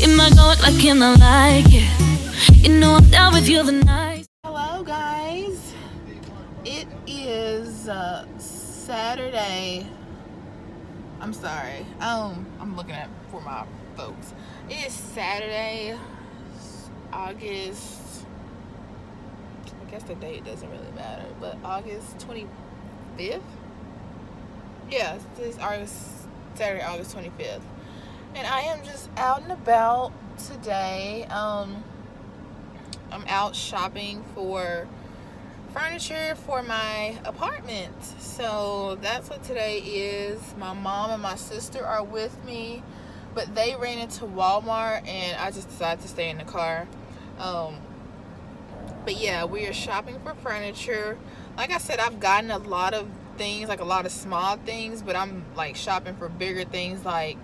In my goat like him, I like it. You know I'm down with you the night. Hello guys, it is Saturday. I'm sorry, I'm looking at for my folks. It is Saturday, August, I guess the date doesn't really matter, but August 25th. Yeah, this is Saturday, August 25th. And I am just out and about today. I'm out shopping for furniture for my apartment. So that's what today is. My mom and my sister are with me, but they ran into Walmart and I just decided to stay in the car. But yeah, we are shopping for furniture. Like I said, I've gotten a lot of things, like a lot of small things, but I'm like shopping for bigger things like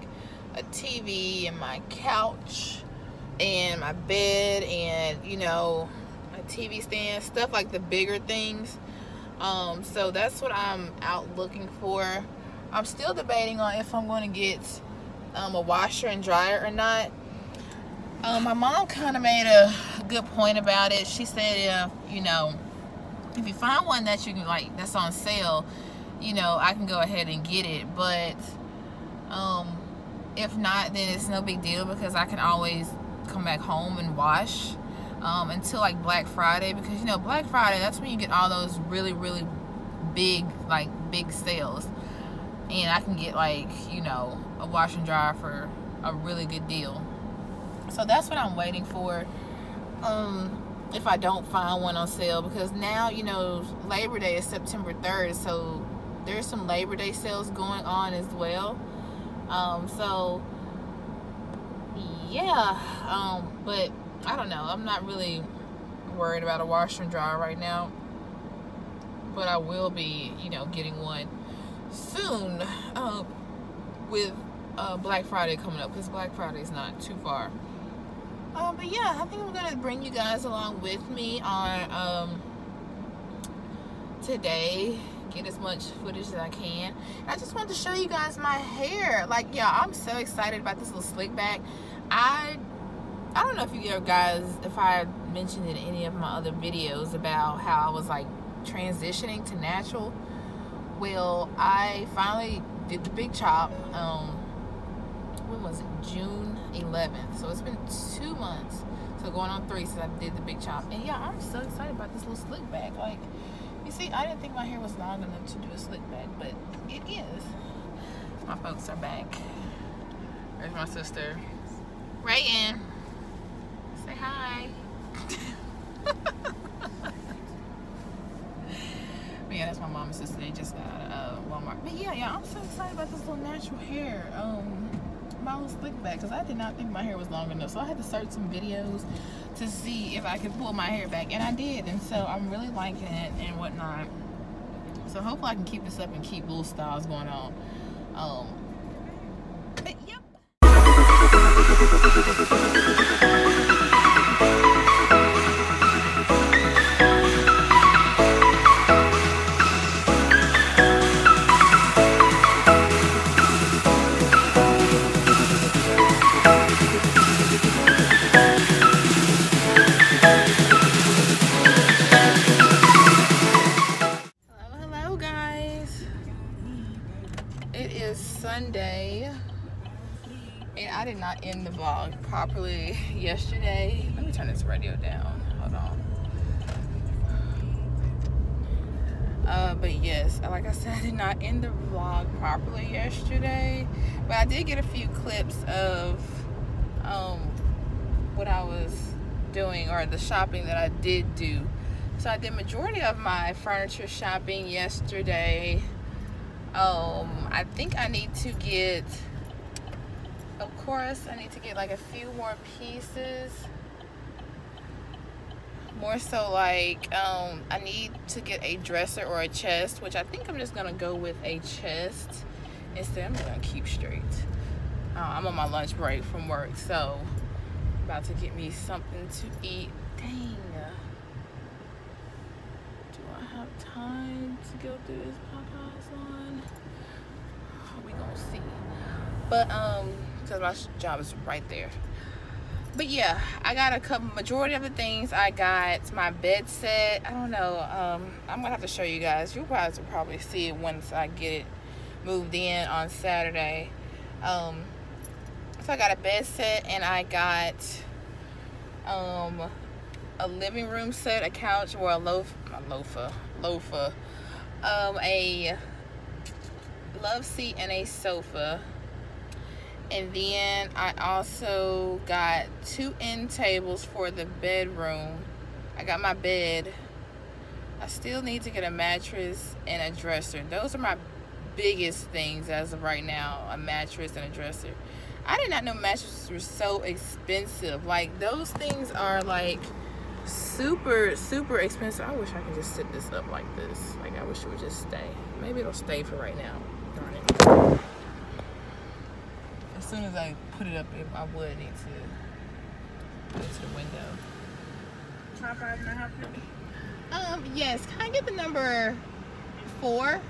a TV and my couch and my bed and, you know, a TV stand, stuff like the bigger things. So that's what I'm out looking for. I'm still debating on if I'm going to get a washer and dryer or not. My mom kind of made a good point about it. She said, you know, if you find one that you can like that's on sale, you know, I can go ahead and get it. But if not, then it's no big deal because I can always come back home and wash until like Black Friday, because you know Black Friday, that's when you get all those really big sales, and I can get like, you know, a wash and dryer for a really good deal. So that's what I'm waiting for, if I don't find one on sale, because now, you know, Labor Day is September 3rd, so there's some Labor Day sales going on as well. So yeah, but I don't know, I'm not really worried about a washer and dryer right now, but I will be, you know, getting one soon, with Black Friday coming up, because Black Friday is not too far. But yeah, I think I'm gonna bring you guys along with me on today, get as much footage as I can. I just wanted to show you guys my hair. Like, yeah, I'm so excited about this little slick back. I don't know if you guys, if I mentioned in any of my other videos about how I was like transitioning to natural. Well, I finally did the big chop. When was it? June 11th. So it's been 2 months. So going on 3 since I did the big chop. And yeah, I'm so excited about this little slick back. Like, you see, I didn't think my hair was long enough to do a slick back, but it is. My folks are back. There's my sister. Rayton. Say hi. But yeah, that's my mom and sister. They just got out of Walmart. But yeah, I'm so excited about this little natural hair. My little slick back, because I did not think my hair was long enough, so I had to search some videos to see if I could pull my hair back, and I did, and so I'm really liking it and whatnot. So hopefully I can keep this up and keep little styles going on. But yep. Sunday, and I did not end the vlog properly yesterday. Let me turn this radio down. Hold on. But yes, like I said, I did not end the vlog properly yesterday, but I did get a few clips of what I was doing, or the shopping that I did do. So I did majority of my furniture shopping yesterday. I think I need to get, of course, I need to get like a few more pieces. More so like, I need to get a dresser or a chest, which I think I'm just gonna go with a chest instead. I'm gonna keep straight. I'm on my lunch break from work, so I'm about to get me something to eat. Dang. Do I have time to go through this Popeyes line? We gonna see. But because my job is right there. But yeah, I got majority of the things. I got my bed set. I don't know. I'm gonna have to show you guys. You guys will probably see it once I get it moved in on Saturday. So I got a bed set, and I got a living room set, a couch, or a a love seat, and a sofa. And then I also got 2 end tables for the bedroom. I got my bed. I still need to get a mattress and a dresser. Those are my biggest things as of right now, a mattress and a dresser. I did not know mattresses were so expensive. Like, those things are like super expensive. I wish I could just sit this up like this. Like, I wish it would just stay. Maybe it'll stay for right now. Darn it. As soon as I put it up, I would need to go to the window. Top 5.5. Yes. Can I get the number 4?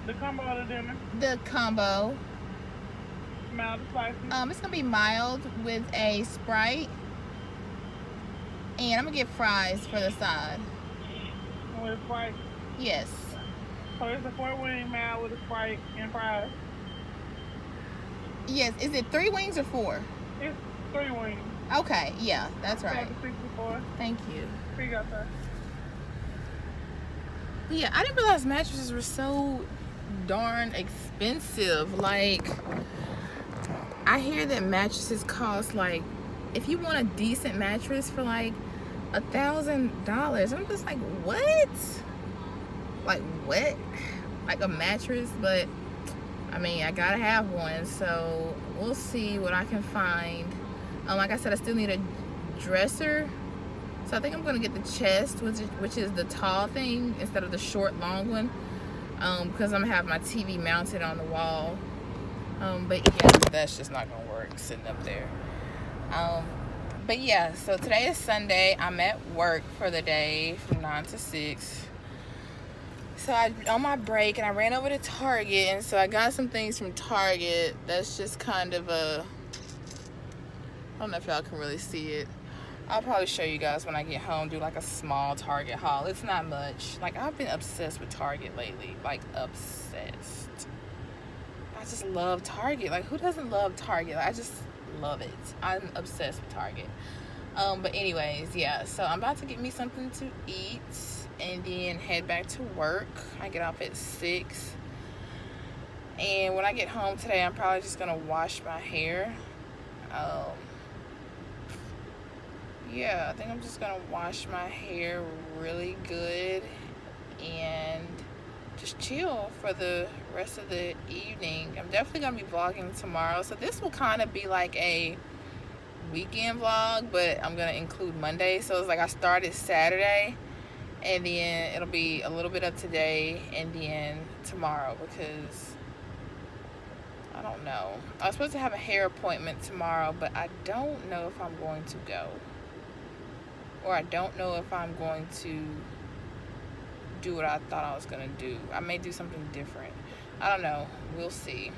The combo or the dinner? The combo. Mild or spicy? It's gonna be mild with a Sprite, and I'm gonna get fries for the side. With a Sprite? Yes. So it's a 4-wing mild with a Sprite and fries? Yes. Is it 3 wings or 4? It's 3 wings. Okay. Yeah, that's right. 764. Thank you. Here you go, sir. But yeah, I didn't realize mattresses were so darn expensive. Like, I hear that mattresses cost, like, if you want a decent mattress for like $1,000, I'm just like, what? Like, what? Like a mattress? But I mean, I gotta have one, so we'll see what I can find. Like I said, I still need a dresser, so I think I'm gonna get the chest, which is the tall thing instead of the short long one, because I'm gonna have my TV mounted on the wall. But yeah, that's just not gonna work sitting up there. But yeah, so today is Sunday. I'm at work for the day from 9 to 6. So I on my break, and I ran over to Target, and so I got some things from Target. That's just kind of a, I don't know if y'all can really see it. I'll probably show you guys when I get home, do like a small Target haul. It's not much. Like, I've been obsessed with Target lately, like obsessed. I just love Target. Like, who doesn't love Target? Like, I just love it. I'm obsessed with Target. But anyways, yeah, so I'm about to get me something to eat and then head back to work. I get off at 6. And when I get home today, I'm probably just gonna wash my hair. Yeah, I think I'm just gonna wash my hair really good and just chill for the rest of the evening. I'm definitely gonna be vlogging tomorrow, so this will kind of be like a weekend vlog, but I'm gonna include Monday. So it's like I started Saturday, and then it'll be a little bit of today and then tomorrow, because I don't know. I was supposed to have a hair appointment tomorrow, but I don't know if I'm going to go, or I don't know if I'm going to do what I thought I was gonna do. I may do something different. I don't know. We'll see.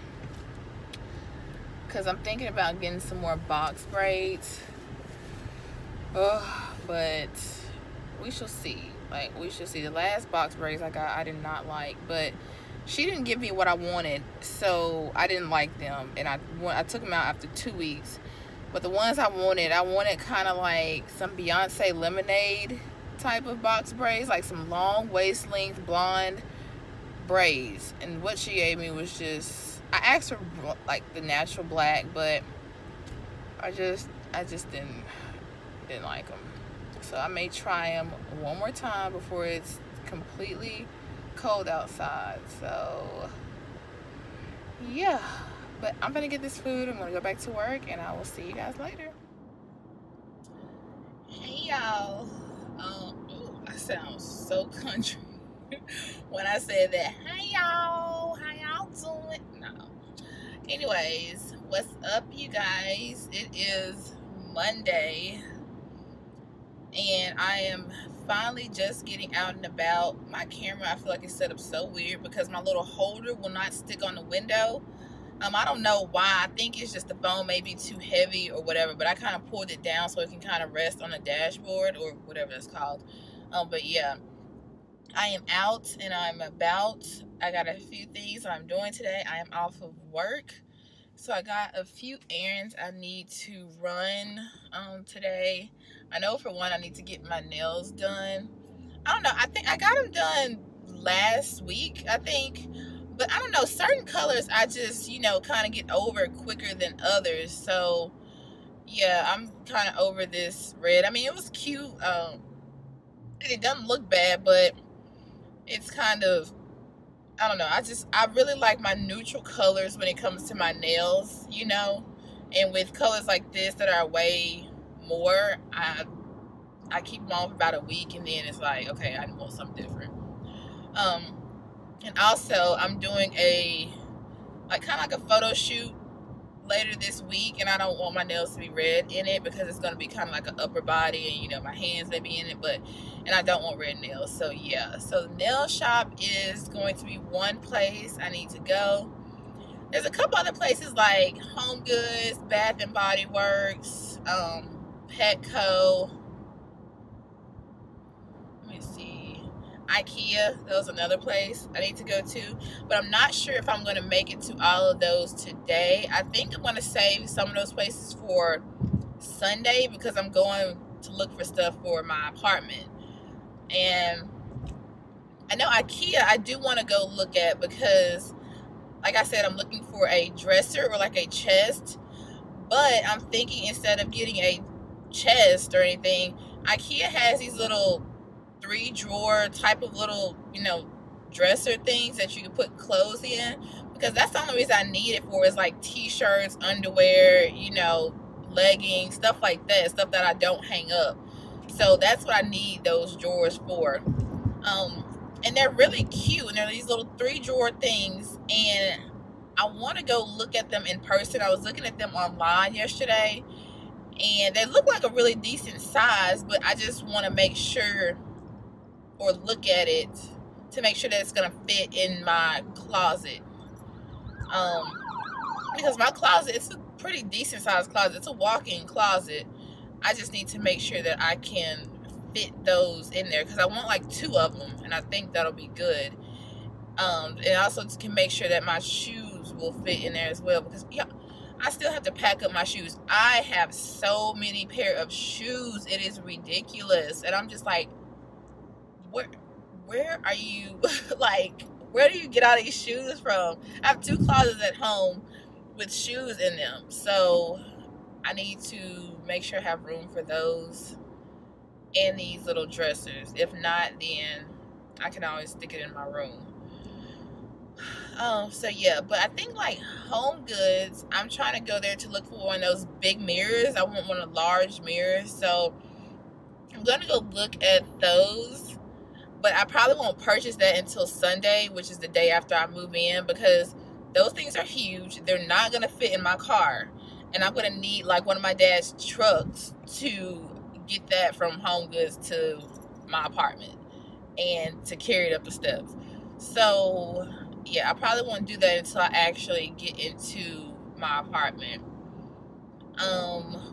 Because I'm thinking about getting some more box braids. But we shall see. Like, we shall see. The last box braids I got, I did not like. But she didn't give me what I wanted, so I didn't like them. And I took them out after 2 weeks. But the ones I wanted kind of like some Beyonce Lemonade type of box braids, like some long waist length blonde braids. And what she gave me was just, I asked for like the natural black, but I just didn't like them. So I may try them one more time before it's completely cold outside. So yeah, but I'm gonna get this food. I'm gonna go back to work, and I will see you guys later. Hey y'all. I sound so country when I said that. Hey y'all, how y'all doing? No. Anyways, what's up, you guys? It is Monday, and I am finally just getting out and about. My camera, I feel like it's set up so weird because my little holder will not stick on the window. I don't know why. I think it's just the phone may be too heavy or whatever, but I kind of pulled it down so it can kind of rest on the dashboard or whatever it's called. But yeah, I am out and I'm about. I got a few things I'm doing today. I am off of work, so I got a few errands I need to run today. I know for one I need to get my nails done. I don't know. I think I got them done last week, I think. But I don't know, certain colors I just, you know, kind of get over quicker than others. So, yeah, I'm kind of over this red. I mean, it was cute. It doesn't look bad, but it's kind of, I don't know. I really like my neutral colors when it comes to my nails, you know. And with colors like this that are way more, I keep them on for about a week, and then it's like, okay, I want something different. And also, I'm doing kind of like a photo shoot later this week, and I don't want my nails to be red in it because it's going to be kind of like an upper body, and, you know, my hands may be in it, and I don't want red nails. So, yeah. So, the nail shop is going to be one place I need to go. There's a couple other places like Home Goods, Bath and Body Works, Petco. Let me see. IKEA, that was another place I need to go to, but I'm not sure if I'm going to make it to all of those today. I think I'm going to save some of those places for Sunday because I'm going to look for stuff for my apartment. And I know IKEA I do want to go look at because, like I said, I'm looking for a dresser or like a chest, but I'm thinking instead of getting a chest or anything, IKEA has these little 3-drawer type of little, you know, dresser things that you can put clothes in, because that's the only reason I need it for is like t-shirts, underwear, you know, leggings, stuff like that, stuff that I don't hang up. So that's what I need those drawers for. And they're really cute, and they're these little 3-drawer things, and I want to go look at them in person. I was looking at them online yesterday, and they look like a really decent size, but I just want to make sure or look at it to make sure that it's going to fit in my closet. Because my closet, it's a pretty decent sized closet. It's a walk-in closet. I just need to make sure that I can fit those in there because I want like 2 of them, and I think that'll be good. And also can make sure that my shoes will fit in there as well, because yeah, I still have to pack up my shoes. I have so many pair of shoes, it is ridiculous. And I'm just like, where are you, like, where do you get all these shoes from? I have 2 closets at home with shoes in them, so I need to make sure I have room for those and these little dressers. If not, then I can always stick it in my room. So yeah, but I think like Home Goods, I'm trying to go there to look for one of those big mirrors. I want one of the large mirrors, so I'm gonna go look at those. But I probably won't purchase that until Sunday, which is the day after I move in, because those things are huge. They're not going to fit in my car. And I'm going to need like one of my dad's trucks to get that from Home Goods to my apartment and to carry it up the steps. So, yeah, I probably won't do that until I actually get into my apartment.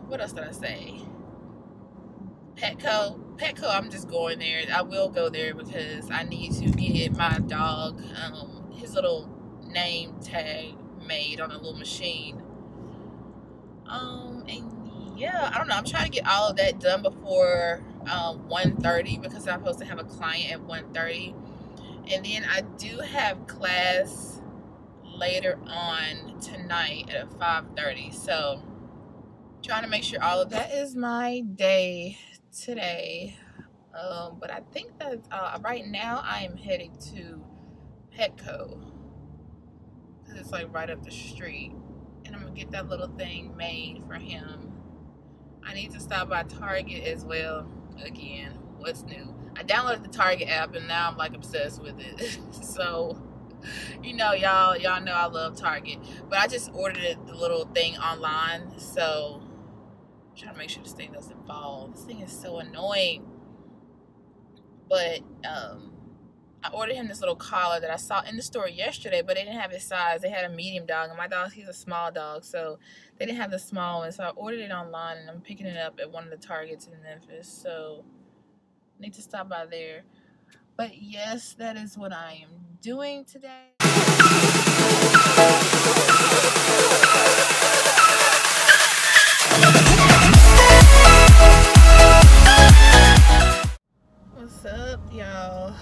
What else did I say? Petco, I'm just going there. I will go there because I need to get my dog his little name tag made on a little machine. And yeah, I don't know. I'm trying to get all of that done before 1:30 because I'm supposed to have a client at 1:30, and then I do have class later on tonight at 5:30. So trying to make sure all of that is my day today. But I think that right now I am heading to Petco because it's like right up the street, and I'm gonna get that little thing made for him. I need to stop by Target as well. Again, what's new? I downloaded the Target app and now I'm like obsessed with it. So, you know, y'all know I love Target, but I just ordered the little thing online, so I'm trying to make sure this thing doesn't fall. This thing is so annoying. But I ordered him this little collar that I saw in the store yesterday, but they didn't have his size. They had a medium dog, and my dog, he's a small dog, so they didn't have the small one. So I ordered it online, and I'm picking it up at one of the Targets in Memphis. So I need to stop by there. But yes, that is what I am doing today. What's up, y'all?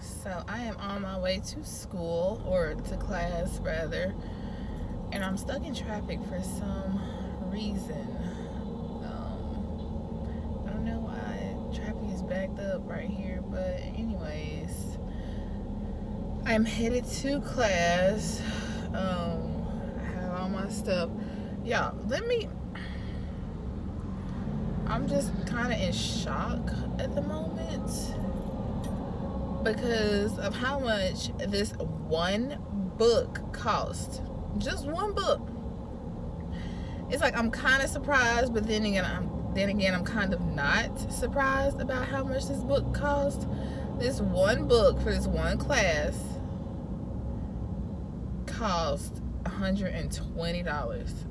So I am on my way to school, or to class rather, and I'm stuck in traffic for some reason. I don't know why traffic is backed up right here, but anyways, I'm headed to class. I have all my stuff. Y'all, I'm just kind of in shock at the moment because of how much this one book cost. Just one book. It's like I'm kind of surprised, but then again I'm kind of not surprised about how much this book cost. This one book for this one class cost $120.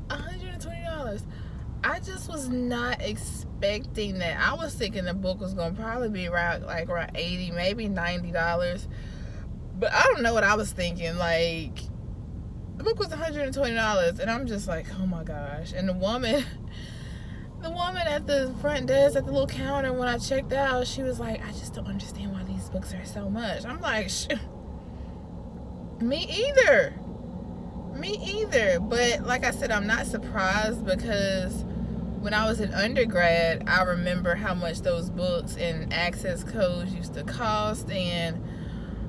$120. I just was not expecting that. I was thinking the book was gonna probably be around $80, maybe $90. But I don't know what I was thinking. Like, the book was $120, and I'm just like, oh my gosh. And the woman at the front desk at the little counter, when I checked out, she was like, I just don't understand why these books are so much. I'm like, me either. But like I said, I'm not surprised, because when I was in undergrad, I remember how much those books and access codes used to cost and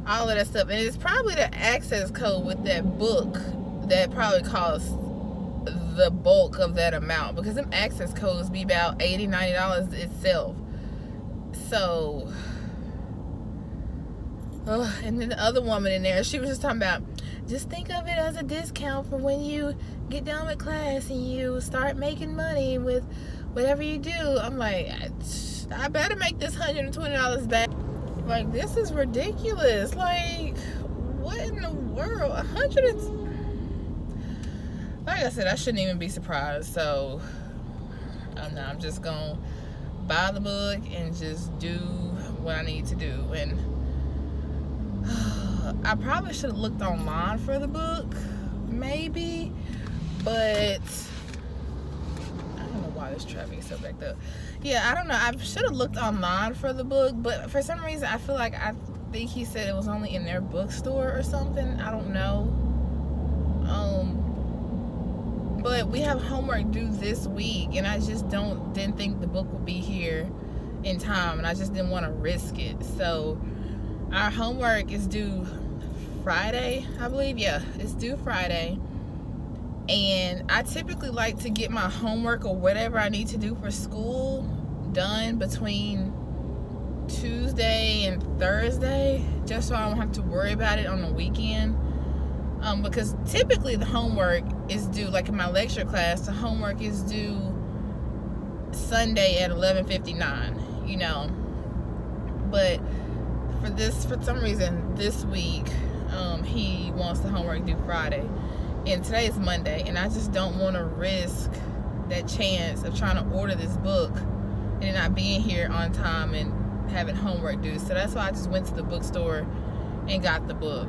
all of that stuff. And it's probably the access code with that book that probably cost the bulk of that amount, because them access codes be about $80, $90 itself. So and then the other woman in there, she was just talking about, just think of it as a discount for when you get done with class and you start making money with whatever you do. I'm like, I better make this $120 back. Like, this is ridiculous. Like, what in the world? Like I said, I shouldn't even be surprised. So I'm just gonna buy the book and just do what I need to do. And I probably should have looked online for the book, maybe, but I don't know why this traffic is so backed up. Yeah, I don't know. I should have looked online for the book, but for some reason I think he said it was only in their bookstore or something. I don't know. But we have homework due this week, and I just didn't think the book would be here in time, and I just didn't want to risk it. So our homework is due Friday, I believe. Yeah, it's due Friday. And I typically like to get my homework or whatever I need to do for school done between Tuesday and Thursday, just so I don't have to worry about it on the weekend. Because typically the homework is due, like in my lecture class, the homework is due Sunday at 11:59, you know. But for some reason this week, he wants the homework due Friday, and today is Monday, and I just don't want to risk that chance of trying to order this book and it not being here on time and having homework due. So that's why I just went to the bookstore and got the book.